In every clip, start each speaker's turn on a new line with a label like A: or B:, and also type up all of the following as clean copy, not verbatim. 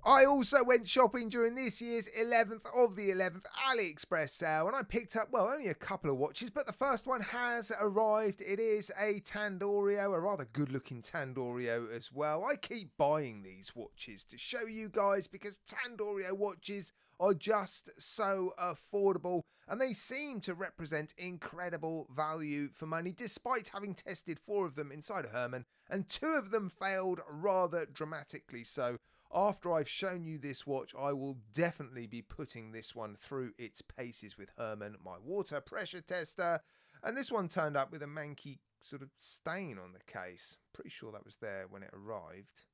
A: I also went shopping during this year's 11th of the 11th AliExpress sale, and I picked up, well, only a couple of watches, but the first one has arrived. It is a Tandorio, a rather good looking Tandorio as well. I keep buying these watches to show you guys because Tandorio watches are just so affordable, and they seem to represent incredible value for money, despite having tested 4 of them inside a Herman, and 2 of them failed rather dramatically. So after I've shown you this watch, I will definitely be putting this one through its paces with Herman, my water pressure tester. And this one turned up with a manky sort of stain on the case. Pretty sure that was there when it arrived.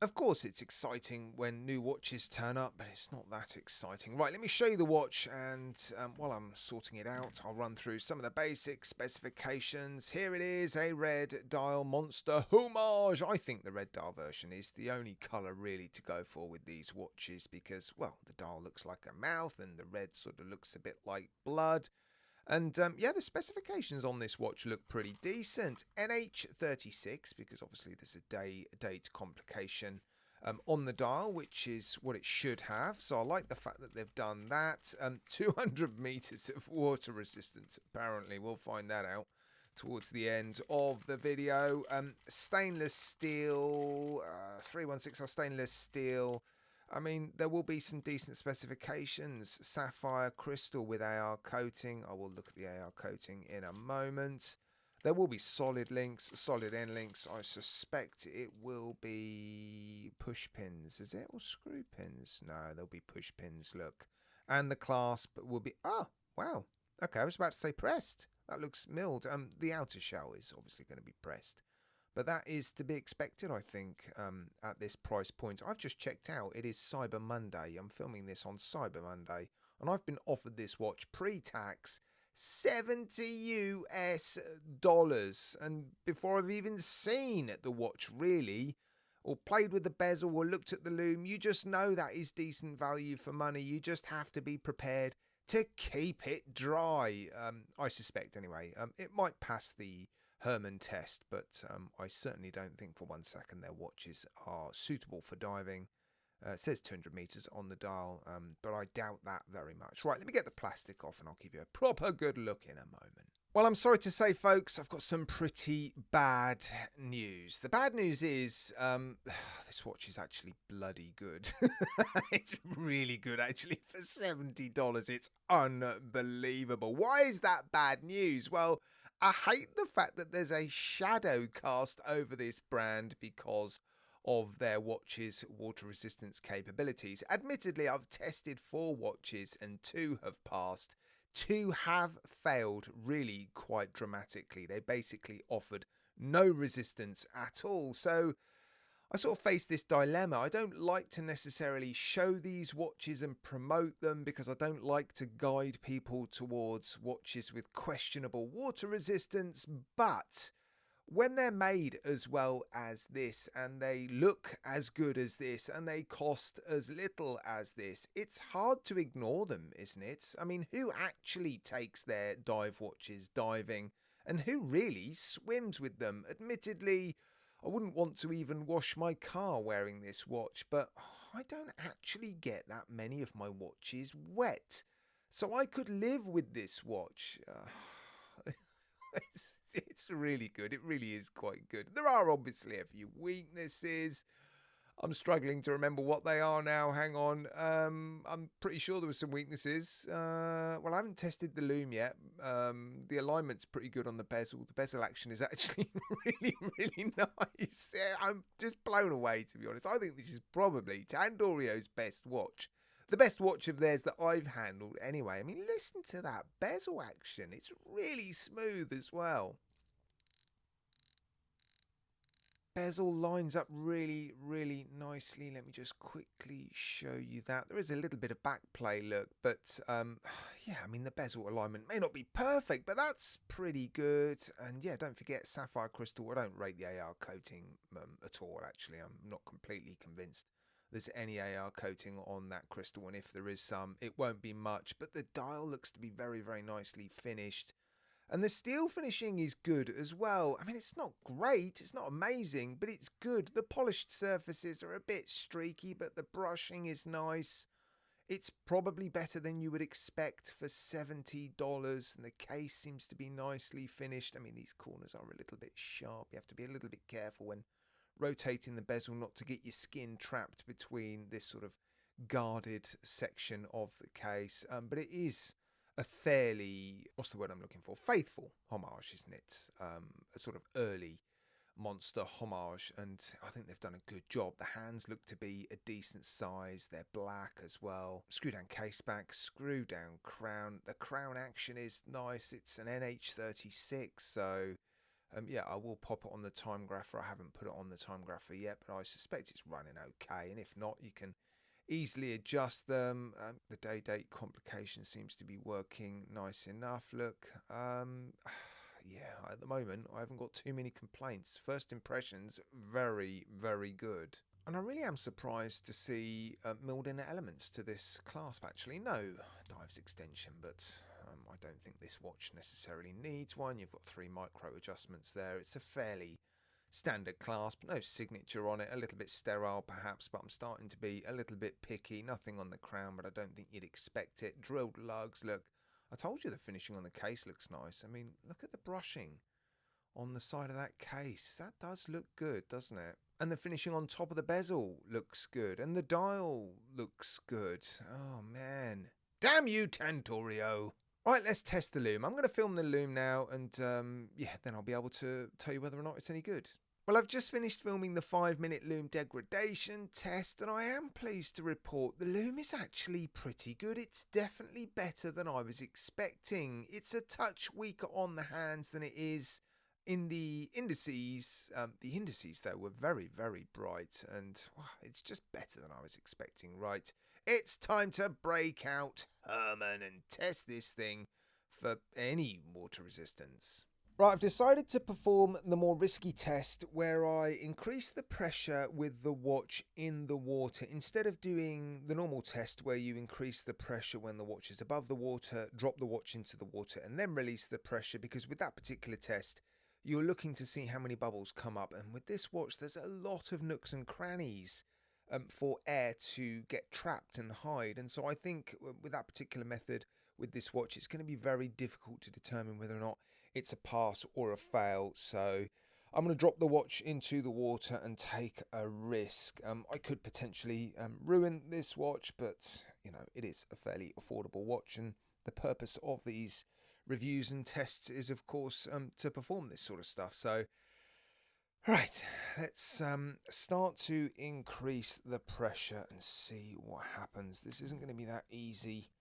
A: Of course, it's exciting when new watches turn up, but it's not that exciting. Right, let me show you the watch, and while I'm sorting it out, I'll run through some of the basic specifications. Here it is, a red dial monster homage. I think the red dial version is the only colour really to go for with these watches because, well, the dial looks like a mouth and the red sort of looks a bit like blood. And yeah, the specifications on this watch look pretty decent. NH36, because obviously there's a date complication on the dial, which is what it should have. So I like the fact that they've done that. 200 meters of water resistance, apparently. We'll find that out towards the end of the video. Stainless steel, 316R stainless steel. I mean, there will be some decent specifications. Sapphire crystal with AR coating. I will look at the AR coating in a moment. There will be solid links, solid end links. I suspect it will be push pins. Is it? Or screw pins? No, there'll be push pins, look. And the clasp will be... Oh, wow. Okay, I was about to say pressed. That looks milled. The outer shell is obviously going to be pressed. But that is to be expected, I think, at this price point. I've just checked out. It is Cyber Monday. I'm filming this on Cyber Monday. And I've been offered this watch pre-tax $70 US. And before I've even seen the watch, really, or played with the bezel or looked at the loom, you just know that is decent value for money. You just have to be prepared to keep it dry. I suspect, anyway. It might pass the Herman test, but I certainly don't think for 1 second their watches are suitable for diving. It says 200 meters on the dial, but I doubt that very much. Right, let me get the plastic off and I'll give you a proper good look in a moment. Well, I'm sorry to say, folks, I've got some pretty bad news. The bad news is this watch is actually bloody good. It's really good, actually, for $70. It's unbelievable. Why is that bad news? Well, I hate the fact that there's a shadow cast over this brand because of their watch's water resistance capabilities. Admittedly, I've tested 4 watches and 2 have passed. 2 have failed really quite dramatically. They basically offered no resistance at all. So I sort of face this dilemma. I don't like to necessarily show these watches and promote them because I don't like to guide people towards watches with questionable water resistance, but when they're made as well as this and they look as good as this and they cost as little as this, it's hard to ignore them, isn't it? I mean, who actually takes their dive watches diving and who really swims with them? Admittedly, I wouldn't want to even wash my car wearing this watch, but I don't actually get that many of my watches wet. So I could live with this watch. It's really good. It really is quite good. There are obviously a few weaknesses. I'm struggling to remember what they are now. Hang on. I'm pretty sure there were some weaknesses. Well, I haven't tested the loom yet. The alignment's pretty good on the bezel. The bezel action is actually really, really nice. Yeah, I'm just blown away, to be honest. I think this is probably Tandorio's best watch. The best watch of theirs that I've handled anyway. I mean, listen to that bezel action. It's really smooth as well. Bezel lines up really, really nicely. Let me just quickly show you that. There is a little bit of back play, look, but yeah, I mean, the bezel alignment may not be perfect, but that's pretty good. And yeah, don't forget sapphire crystal. I don't rate the AR coating at all, actually. I'm not completely convinced there's any AR coating on that crystal, and if there is some, it won't be much, but the dial looks to be very, very nicely finished. And the steel finishing is good as well. I mean, it's not great, it's not amazing, but it's good. The polished surfaces are a bit streaky, but the brushing is nice. It's probably better than you would expect for $70, and the case seems to be nicely finished. I mean, these corners are a little bit sharp. You have to be a little bit careful when rotating the bezel not to get your skin trapped between this sort of guarded section of the case. But it is a fairly, what's the word I'm looking for? Faithful homage, isn't it? A sort of early Monster homage, and I think they've done a good job. The hands look to be a decent size. They're black as well. Screw down case back, screw down crown. The crown action is nice. It's an NH36, so yeah, I will pop it on the time grapher. I haven't put it on the time grapher yet, but I suspect it's running okay, and if not, you can easily adjust them. The day date complication seems to be working nice enough. Look, yeah, at the moment I haven't got too many complaints. First impressions, very, very good. And I really am surprised to see milled in elements to this clasp. Actually, no dives extension, but I don't think this watch necessarily needs one. You've got 3 micro adjustments there. It's a fairly standard clasp, no signature on it, a little bit sterile perhaps, but I'm starting to be a little bit picky. Nothing on the crown, but I don't think you'd expect it. Drilled lugs, look, I told you the finishing on the case looks nice. I mean, look at the brushing on the side of that case. That does look good, doesn't it? And the finishing on top of the bezel looks good, and the dial looks good. Oh man, damn you, Tantorio. Right, let's test the loom. I'm going to film the loom now, and yeah, then I'll be able to tell you whether or not it's any good. Well, I've just finished filming the 5-minute loom degradation test, and I am pleased to report the loom is actually pretty good. It's definitely better than I was expecting. It's a touch weaker on the hands than it is in the indices. The indices, though, were very, very bright, and wow, it's just better than I was expecting. Right, it's time to break out Herman and test this thing for any water resistance. Right, I've decided to perform the more risky test where I increase the pressure with the watch in the water. Instead of doing the normal test where you increase the pressure when the watch is above the water, drop the watch into the water and then release the pressure, because with that particular test, you're looking to see how many bubbles come up. And with this watch, there's a lot of nooks and crannies for air to get trapped and hide. And so I think with that particular method with this watch, it's going to be very difficult to determine whether or not it's a pass or a fail. So I'm going to drop the watch into the water and take a risk. I could potentially ruin this watch, but you know, it is a fairly affordable watch, and the purpose of these reviews and tests is of course to perform this sort of stuff. So right, let's start to increase the pressure and see what happens. This isn't going to be that easy,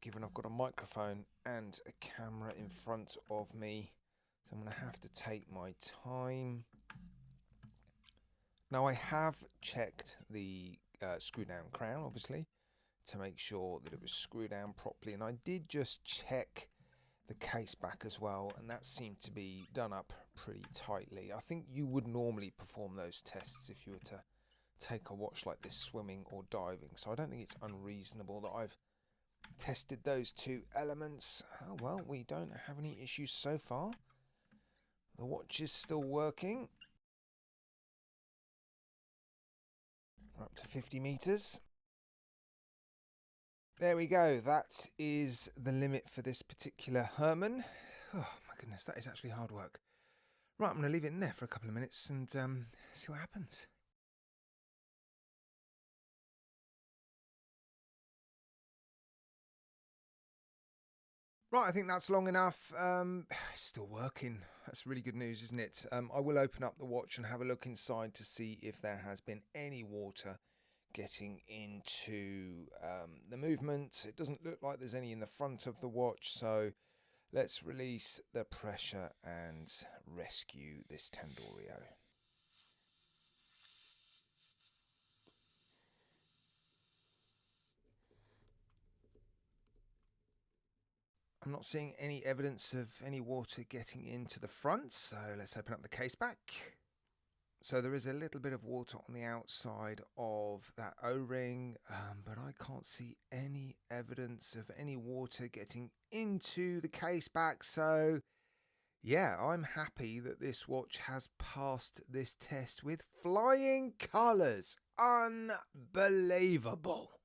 A: given I've got a microphone and a camera in front of me. So I'm going to have to take my time. Now I have checked the screw down crown, obviously, to make sure that it was screwed down properly. And I did just check the case back as well, and that seemed to be done up pretty tightly. I think you would normally perform those tests if you were to take a watch like this swimming or diving. So I don't think it's unreasonable that I've tested those 2 elements. Oh well, we don't have any issues so far. The watch is still working. We're up to 50 meters. There we go. That is the limit for this particular Herman. Oh my goodness, that is actually hard work. Right, I'm going to leave it in there for a couple of minutes and see what happens. Right, I think that's long enough. Still working. That's really good news, isn't it? I will open up the watch and have a look inside to see if there has been any water getting into the movement. It doesn't look like there's any in the front of the watch, so let's release the pressure and rescue this Tandorio. I'm not seeing any evidence of any water getting into the front, so let's open up the case back. So there is a little bit of water on the outside of that O-ring, but I can't see any evidence of any water getting into the case back. So yeah, I'm happy that this watch has passed this test with flying colours. Unbelievable.